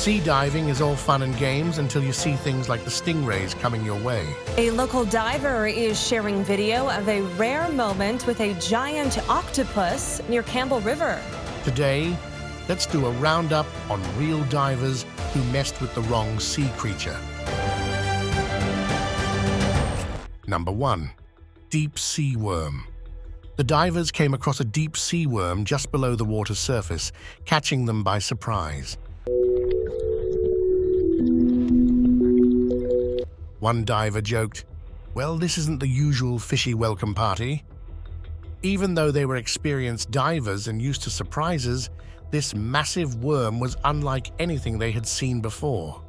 Sea diving is all fun and games until you see things like the stingrays coming your way. A local diver is sharing video of a rare moment with a giant octopus near Campbell River. Today, let's do a roundup on real divers who messed with the wrong sea creature. Number 1. Deep sea worm. The divers came across a deep sea worm just below the water's surface, catching them by surprise. One diver joked, "Well, this isn't the usual fishy welcome party." Even though they were experienced divers and used to surprises, this massive worm was unlike anything they had seen before.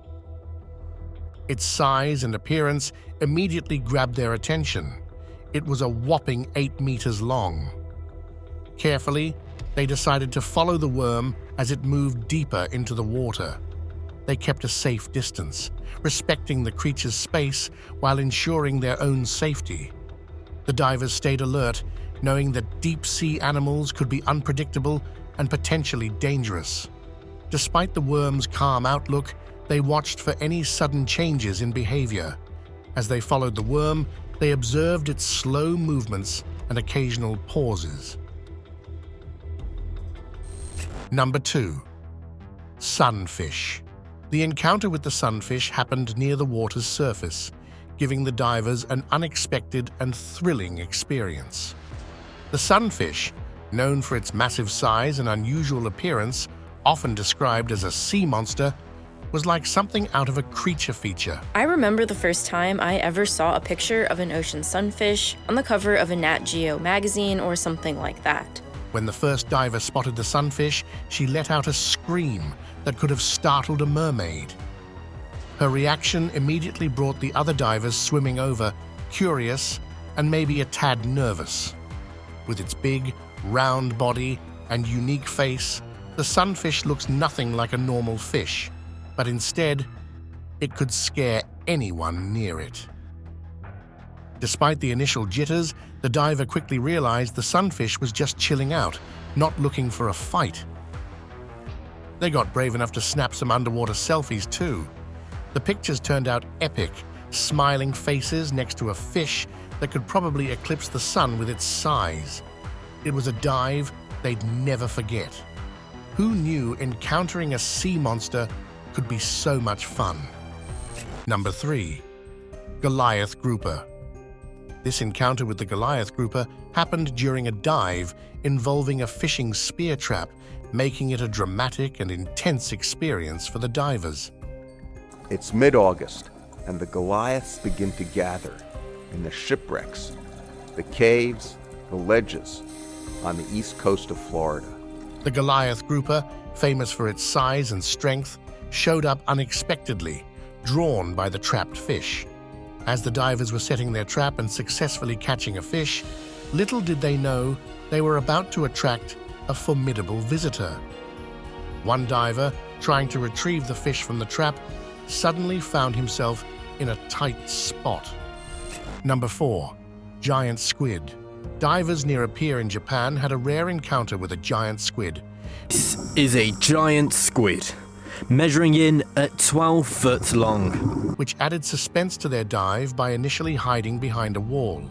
Its size and appearance immediately grabbed their attention. It was a whopping 8 meters long. Carefully, they decided to follow the worm as it moved deeper into the water. They kept a safe distance, respecting the creature's space while ensuring their own safety. The divers stayed alert, knowing that deep-sea animals could be unpredictable and potentially dangerous. Despite the worm's calm outlook, they watched for any sudden changes in behavior. As they followed the worm, they observed its slow movements and occasional pauses. Number 2. Sunfish. The encounter with the sunfish happened near the water's surface, giving the divers an unexpected and thrilling experience. The sunfish, known for its massive size and unusual appearance, often described as a sea monster, was like something out of a creature feature. I remember the first time I ever saw a picture of an ocean sunfish on the cover of a Nat Geo magazine or something like that. When the first diver spotted the sunfish, she let out a scream that could have startled a mermaid. Her reaction immediately brought the other divers swimming over, curious and maybe a tad nervous. With its big, round body and unique face, the sunfish looks nothing like a normal fish, but instead, it could scare anyone near it. Despite the initial jitters, the diver quickly realized the sunfish was just chilling out, not looking for a fight. They got brave enough to snap some underwater selfies too. The pictures turned out epic, smiling faces next to a fish that could probably eclipse the sun with its size. It was a dive they'd never forget. Who knew encountering a sea monster could be so much fun? Number 3. Goliath Grouper. This encounter with the Goliath Grouper happened during a dive involving a fishing spear trap, making it a dramatic and intense experience for the divers. It's mid-August, and the Goliaths begin to gather in the shipwrecks, the caves, the ledges on the east coast of Florida. The Goliath Grouper, famous for its size and strength, showed up unexpectedly, drawn by the trapped fish. As the divers were setting their trap and successfully catching a fish, little did they know they were about to attract a formidable visitor. One diver, trying to retrieve the fish from the trap, suddenly found himself in a tight spot. Number 4. Giant Squid. Divers near a pier in Japan had a rare encounter with a giant squid. This is a giant squid, measuring in at 12 foot long, which added suspense to their dive by initially hiding behind a wall.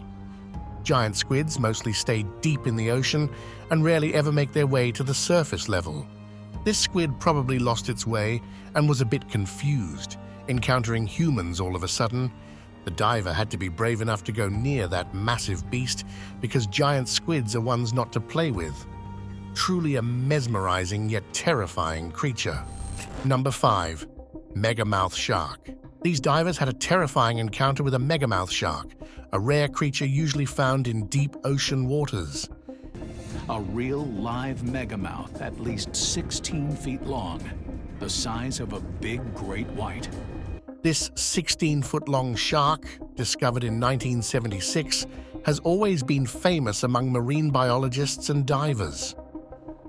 Giant squids mostly stay deep in the ocean and rarely ever make their way to the surface level. This squid probably lost its way and was a bit confused, encountering humans all of a sudden. The diver had to be brave enough to go near that massive beast because giant squids are ones not to play with. Truly a mesmerizing yet terrifying creature. Number 5. Megamouth Shark. These divers had a terrifying encounter with a megamouth shark, a rare creature usually found in deep ocean waters. A real live megamouth at least 16 feet long, the size of a big great white. This 16-foot-long shark, discovered in 1976, has always been famous among marine biologists and divers.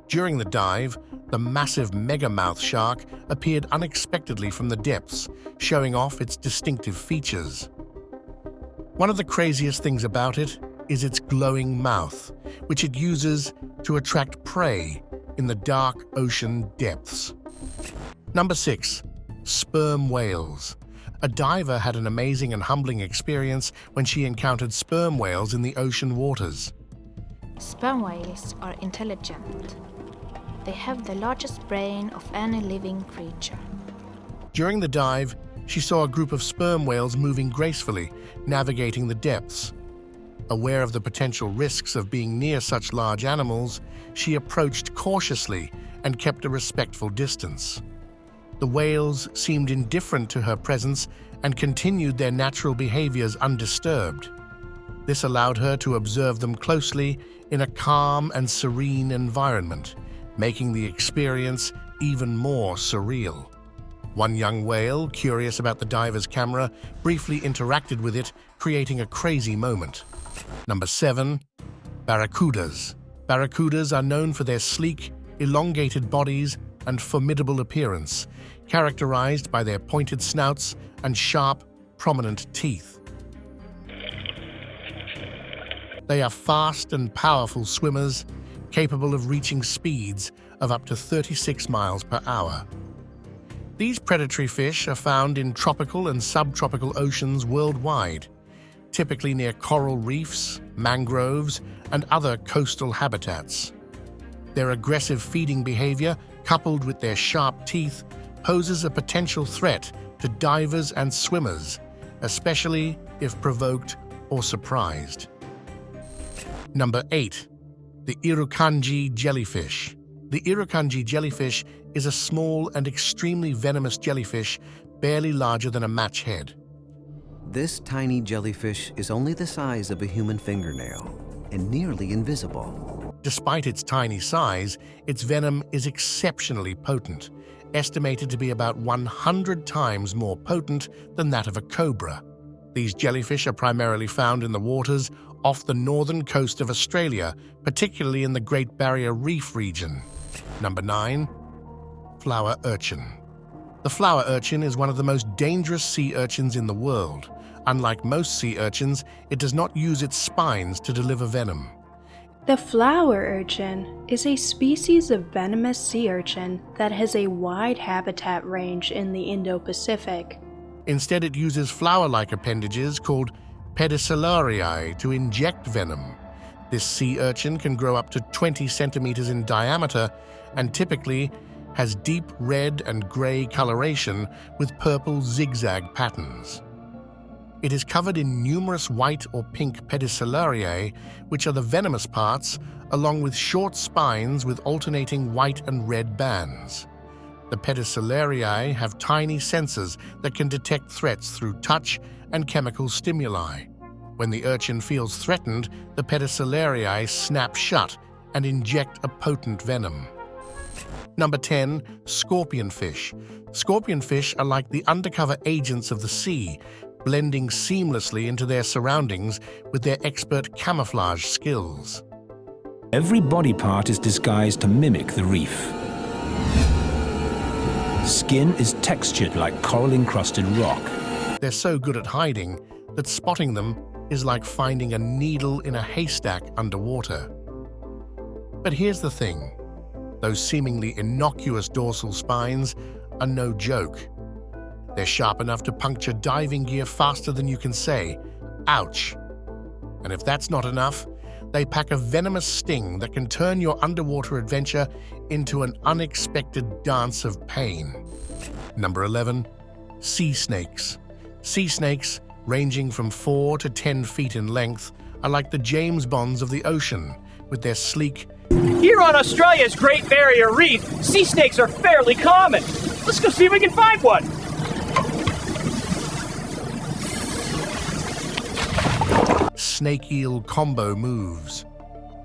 During the dive, the massive megamouth shark appeared unexpectedly from the depths, showing off its distinctive features. One of the craziest things about it is its glowing mouth, which it uses to attract prey in the dark ocean depths. Number 6. Sperm whales. A diver had an amazing and humbling experience when she encountered sperm whales in the ocean waters. Sperm whales are intelligent. They have the largest brain of any living creature. During the dive, she saw a group of sperm whales moving gracefully, navigating the depths. Aware of the potential risks of being near such large animals, she approached cautiously and kept a respectful distance. The whales seemed indifferent to her presence and continued their natural behaviors undisturbed. This allowed her to observe them closely in a calm and serene environment, making the experience even more surreal. One young whale, curious about the diver's camera, briefly interacted with it, creating a crazy moment. Number 7. Barracudas. Barracudas are known for their sleek, elongated bodies and formidable appearance, characterized by their pointed snouts and sharp, prominent teeth. They are fast and powerful swimmers, capable of reaching speeds of up to 36 miles per hour. These predatory fish are found in tropical and subtropical oceans worldwide, typically near coral reefs, mangroves, and other coastal habitats. Their aggressive feeding behavior, coupled with their sharp teeth, poses a potential threat to divers and swimmers, especially if provoked or surprised. Number 8. The Irukandji jellyfish. The Irukandji jellyfish is a small and extremely venomous jellyfish, barely larger than a match head. This tiny jellyfish is only the size of a human fingernail and nearly invisible. Despite its tiny size, its venom is exceptionally potent, estimated to be about 100 times more potent than that of a cobra. These jellyfish are primarily found in the waters off the northern coast of Australia, particularly in the Great Barrier Reef region. Number 9. Flower urchin. The flower urchin is one of the most dangerous sea urchins in the world. Unlike most sea urchins, it does not use its spines to deliver venom. The flower urchin is a species of venomous sea urchin that has a wide habitat range in the Indo-Pacific. Instead, it uses flower-like appendages called pedicellariae to inject venom. This sea urchin can grow up to 20 centimeters in diameter and typically has deep red and gray coloration with purple zigzag patterns. It is covered in numerous white or pink pedicellariae, which are the venomous parts, along with short spines with alternating white and red bands. The pedicellariae have tiny sensors that can detect threats through touch and chemical stimuli. When the urchin feels threatened, the pedicellariae snap shut and inject a potent venom. Number 10. Scorpionfish. Scorpionfish are like the undercover agents of the sea, blending seamlessly into their surroundings with their expert camouflage skills. Every body part is disguised to mimic the reef. Skin is textured like coral-encrusted rock. They're so good at hiding that spotting them is like finding a needle in a haystack underwater. But here's the thing. Those seemingly innocuous dorsal spines are no joke. They're sharp enough to puncture diving gear faster than you can say, ouch. And if that's not enough, they pack a venomous sting that can turn your underwater adventure into an unexpected dance of pain. Number 11. Sea snakes. Sea snakes, ranging from 4 to 10 feet in length, are like the James Bonds of the ocean, with their sleek... Here on Australia's Great Barrier Reef, sea snakes are fairly common. Let's go see if we can find one. Snake eel combo moves.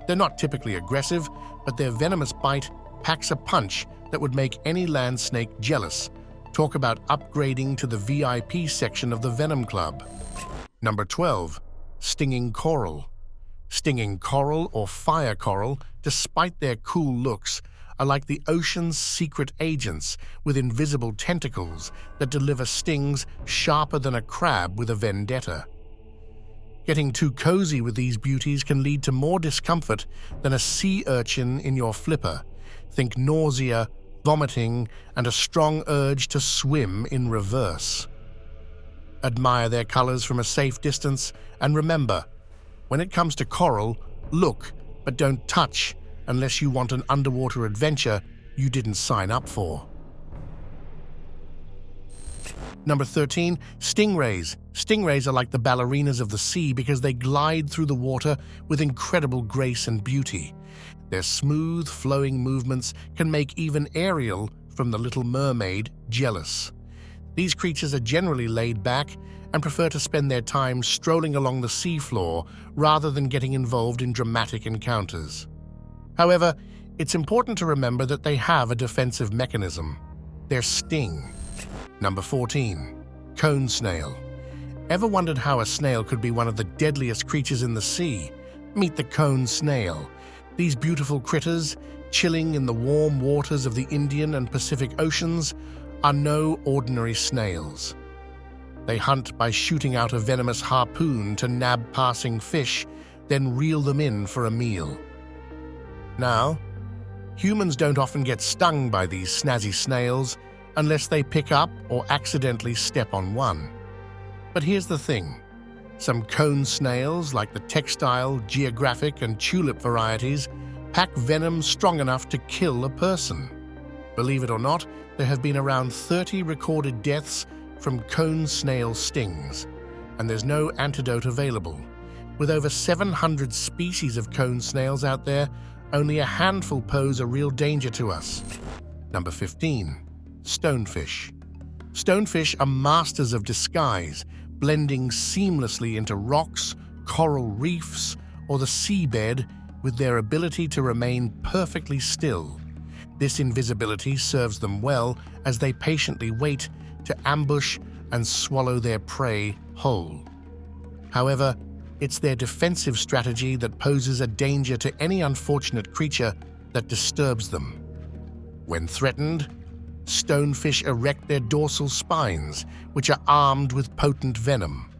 They're not typically aggressive, but their venomous bite packs a punch that would make any land snake jealous. Talk about upgrading to the VIP section of the Venom Club. Number 12. Stinging coral. Stinging coral or fire coral, despite their cool looks, are like the ocean's secret agents with invisible tentacles that deliver stings sharper than a crab with a vendetta. Getting too cozy with these beauties can lead to more discomfort than a sea urchin in your flipper. Think nausea, vomiting, and a strong urge to swim in reverse. Admire their colors from a safe distance, and remember, when it comes to coral, look but don't touch unless you want an underwater adventure you didn't sign up for. Number 13, stingrays. Stingrays are like the ballerinas of the sea because they glide through the water with incredible grace and beauty. Their smooth, flowing movements can make even Ariel from The Little Mermaid jealous. These creatures are generally laid back and prefer to spend their time strolling along the seafloor rather than getting involved in dramatic encounters. However, it's important to remember that they have a defensive mechanism: their sting. Number 14, cone snail. Ever wondered how a snail could be one of the deadliest creatures in the sea? Meet the cone snail. These beautiful critters, chilling in the warm waters of the Indian and Pacific Oceans, are no ordinary snails. They hunt by shooting out a venomous harpoon to nab passing fish, then reel them in for a meal. Now, humans don't often get stung by these snazzy snails unless they pick up or accidentally step on one. But here's the thing. Some cone snails, like the textile, geographic, and tulip varieties, pack venom strong enough to kill a person. Believe it or not, there have been around 30 recorded deaths from cone snail stings, and there's no antidote available. With over 700 species of cone snails out there, only a handful pose a real danger to us. Number 15, stonefish. Stonefish are masters of disguise, blending seamlessly into rocks, coral reefs, or the seabed with their ability to remain perfectly still. This invisibility serves them well as they patiently wait to ambush and swallow their prey whole. However, it's their defensive strategy that poses a danger to any unfortunate creature that disturbs them. When threatened, stonefish erect their dorsal spines, which are armed with potent venom.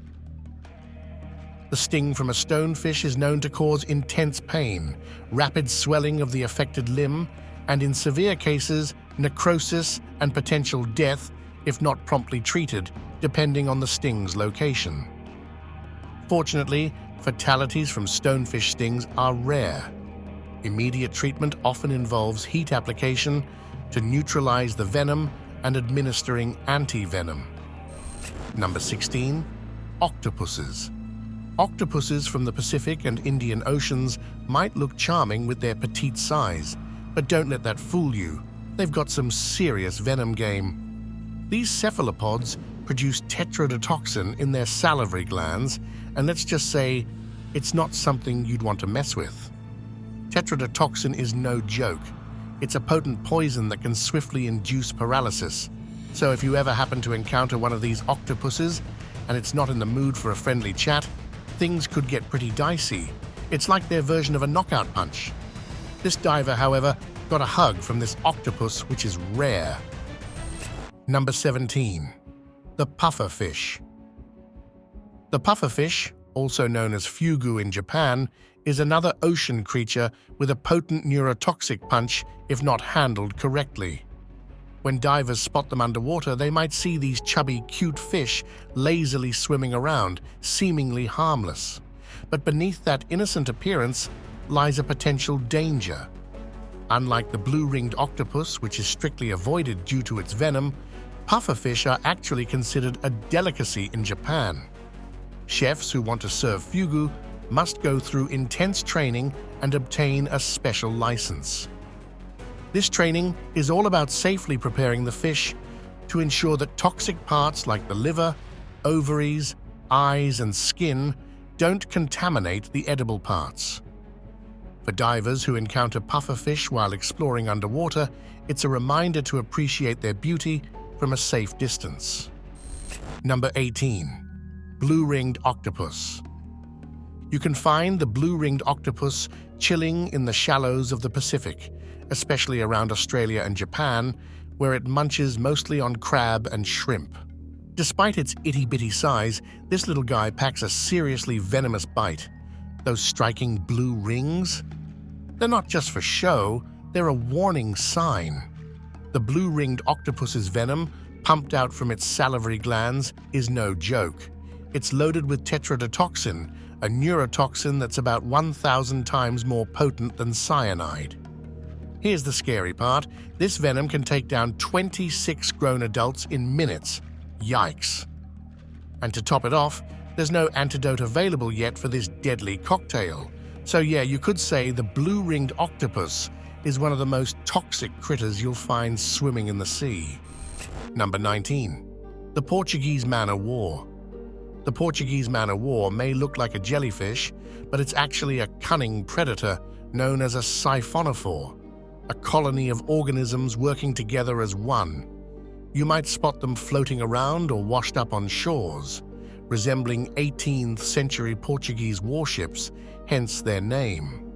The sting from a stonefish is known to cause intense pain, rapid swelling of the affected limb, and in severe cases, necrosis and potential death if not promptly treated, depending on the sting's location. Fortunately, fatalities from stonefish stings are rare. Immediate treatment often involves heat application to neutralize the venom and administering anti-venom. Number 16, octopuses. Octopuses from the Pacific and Indian Oceans might look charming with their petite size, but don't let that fool you. They've got some serious venom game. These cephalopods produce tetrodotoxin in their salivary glands, and let's just say it's not something you'd want to mess with. Tetrodotoxin is no joke. It's a potent poison that can swiftly induce paralysis. So if you ever happen to encounter one of these octopuses and it's not in the mood for a friendly chat, things could get pretty dicey. It's like their version of a knockout punch. This diver, however, got a hug from this octopus, which is rare. Number 17, the pufferfish. The pufferfish, also known as fugu in Japan, is another ocean creature with a potent neurotoxic punch if not handled correctly. When divers spot them underwater, they might see these chubby, cute fish lazily swimming around, seemingly harmless. But beneath that innocent appearance lies a potential danger. Unlike the blue-ringed octopus, which is strictly avoided due to its venom, pufferfish are actually considered a delicacy in Japan. Chefs who want to serve fugu must go through intense training and obtain a special license. This training is all about safely preparing the fish to ensure that toxic parts like the liver, ovaries, eyes, and skin don't contaminate the edible parts. For divers who encounter pufferfish while exploring underwater, it's a reminder to appreciate their beauty from a safe distance. Number 18, blue-ringed octopus. You can find the blue-ringed octopus chilling in the shallows of the Pacific, especially around Australia and Japan, where it munches mostly on crab and shrimp. Despite its itty-bitty size, this little guy packs a seriously venomous bite. Those striking blue rings? They're not just for show, they're a warning sign. The blue-ringed octopus's venom, pumped out from its salivary glands, is no joke. It's loaded with tetrodotoxin, a neurotoxin that's about 1,000 times more potent than cyanide. Here's the scary part. This venom can take down 26 grown adults in minutes. Yikes. And to top it off, there's no antidote available yet for this deadly cocktail. So yeah, you could say the blue-ringed octopus is one of the most toxic critters you'll find swimming in the sea. Number 19. The Portuguese Man of War. The Portuguese Man of War may look like a jellyfish, but it's actually a cunning predator known as a siphonophore, a colony of organisms working together as one. You might spot them floating around or washed up on shores, resembling 18th century Portuguese warships, hence their name.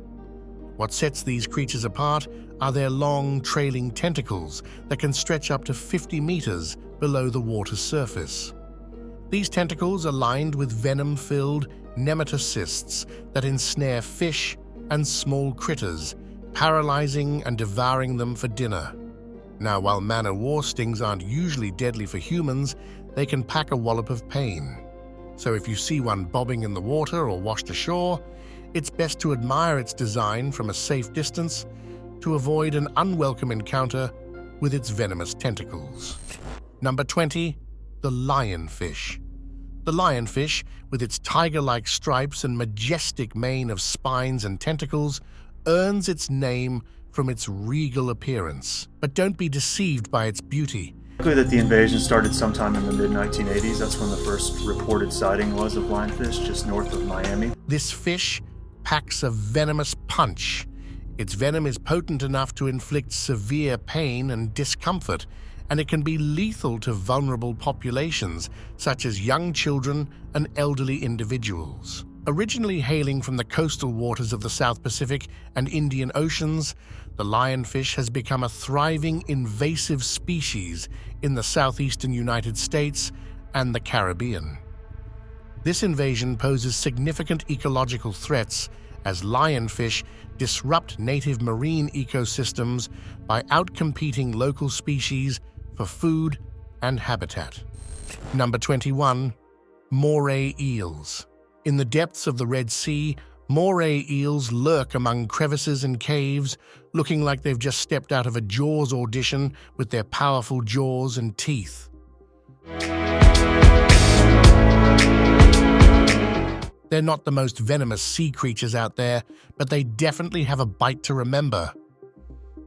What sets these creatures apart are their long, trailing tentacles that can stretch up to 50 meters below the water's surface. These tentacles are lined with venom-filled nematocysts that ensnare fish and small critters, paralyzing and devouring them for dinner. Now, while man-o'-war stings aren't usually deadly for humans, they can pack a wallop of pain. So if you see one bobbing in the water or washed ashore, it's best to admire its design from a safe distance to avoid an unwelcome encounter with its venomous tentacles. Number 20. The lionfish. The lionfish, with its tiger-like stripes and majestic mane of spines and tentacles, earns its name from its regal appearance. But don't be deceived by its beauty. That the invasion started sometime in the mid-1980s. That's when the first reported sighting was of lionfish just north of Miami. This fish packs a venomous punch. Its venom is potent enough to inflict severe pain and discomfort, and it can be lethal to vulnerable populations such as young children and elderly individuals. Originally hailing from the coastal waters of the South Pacific and Indian Oceans, the lionfish has become a thriving invasive species in the southeastern United States and the Caribbean. This invasion poses significant ecological threats as lionfish disrupt native marine ecosystems by outcompeting local species for food and habitat. Number 21. Moray Eels. In the depths of the Red Sea, Moray eels lurk among crevices and caves, looking like they've just stepped out of a Jaws audition with their powerful jaws and teeth. They're not the most venomous sea creatures out there, but they definitely have a bite to remember.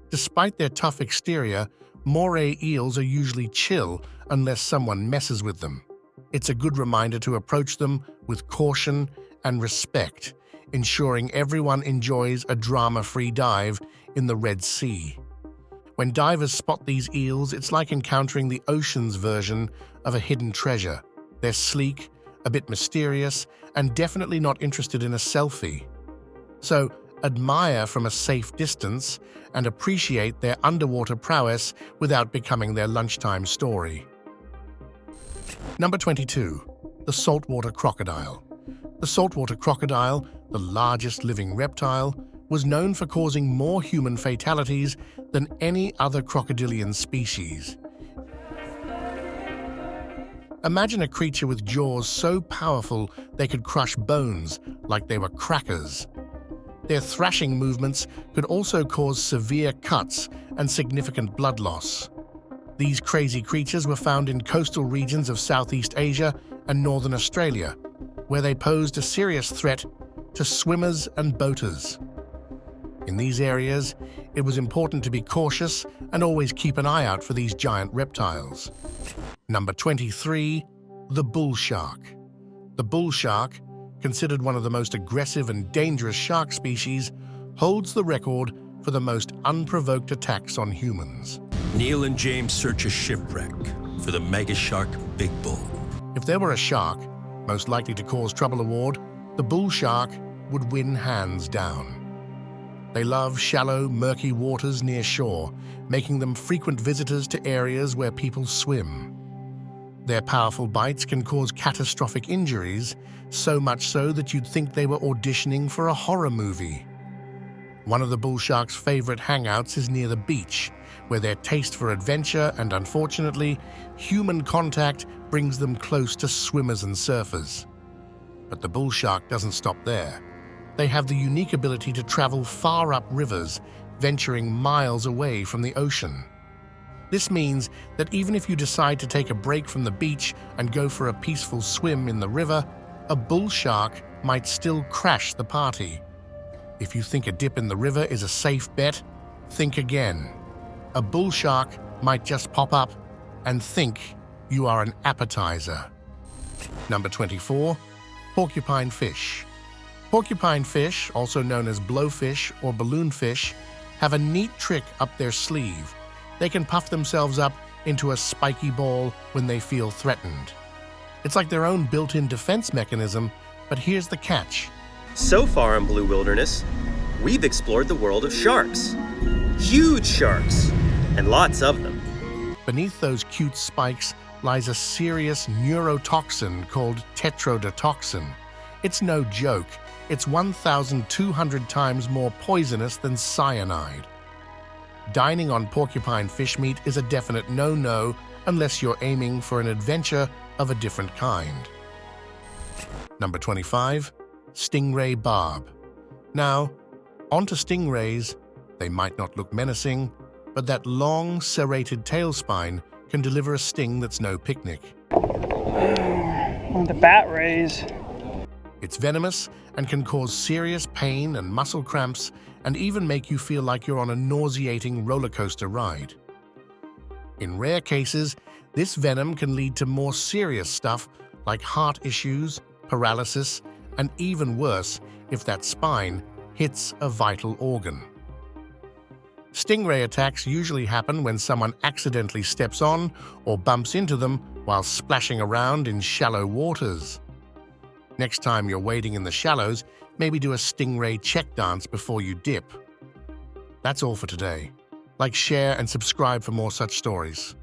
Despite their tough exterior, Moray eels are usually chill unless someone messes with them. It's a good reminder to approach them with caution and respect, ensuring everyone enjoys a drama-free dive in the Red Sea. When divers spot these eels, it's like encountering the ocean's version of a hidden treasure. They're sleek, a bit mysterious, and definitely not interested in a selfie. So, admire from a safe distance and appreciate their underwater prowess without becoming their lunchtime story. Number 22. The Saltwater Crocodile. The saltwater crocodile, the largest living reptile, was known for causing more human fatalities than any other crocodilian species. Imagine a creature with jaws so powerful they could crush bones like they were crackers. Their thrashing movements could also cause severe cuts and significant blood loss. These crazy creatures were found in coastal regions of Southeast Asia and Northern Australia, where they posed a serious threat to swimmers and boaters. In these areas, it was important to be cautious and always keep an eye out for these giant reptiles. Number 23. The bull shark. The bull shark, considered one of the most aggressive and dangerous shark species, holds the record for the most unprovoked attacks on humans. Neil and James search a shipwreck for the mega shark Big Bull. If there were a shark most likely to cause trouble award, the bull shark would win hands down. They love shallow, murky waters near shore, making them frequent visitors to areas where people swim. Their powerful bites can cause catastrophic injuries, so much so that you'd think they were auditioning for a horror movie. One of the bull shark's favorite hangouts is near the beach, where their taste for adventure and, unfortunately, human contact brings them close to swimmers and surfers. But the bull shark doesn't stop there. They have the unique ability to travel far up rivers, venturing miles away from the ocean. This means that even if you decide to take a break from the beach and go for a peaceful swim in the river, a bull shark might still crash the party. If you think a dip in the river is a safe bet, think again. A bull shark might just pop up and think you are an appetizer. Number 24, porcupine fish. Porcupine fish, also known as blowfish or balloonfish, have a neat trick up their sleeve. They can puff themselves up into a spiky ball when they feel threatened. It's like their own built-in defense mechanism, but here's the catch. So far in Blue Wilderness, we've explored the world of sharks. Huge sharks, and lots of them. Beneath those cute spikes lies a serious neurotoxin called tetrodotoxin. It's no joke. It's 1,200 times more poisonous than cyanide. Dining on porcupine fish meat is a definite no-no unless you're aiming for an adventure of a different kind. Number 25, Stingray Barb. Now, onto stingrays. They might not look menacing, but that long, serrated tail spine can deliver a sting that's no picnic. The bat rays. It's venomous and can cause serious pain and muscle cramps, and even make you feel like you're on a nauseating roller coaster ride. In rare cases, this venom can lead to more serious stuff like heart issues, paralysis, and even worse if that spine hits a vital organ. Stingray attacks usually happen when someone accidentally steps on or bumps into them while splashing around in shallow waters. Next time you're wading in the shallows, maybe do a stingray check dance before you dip. That's all for today. Like, share, and subscribe for more such stories.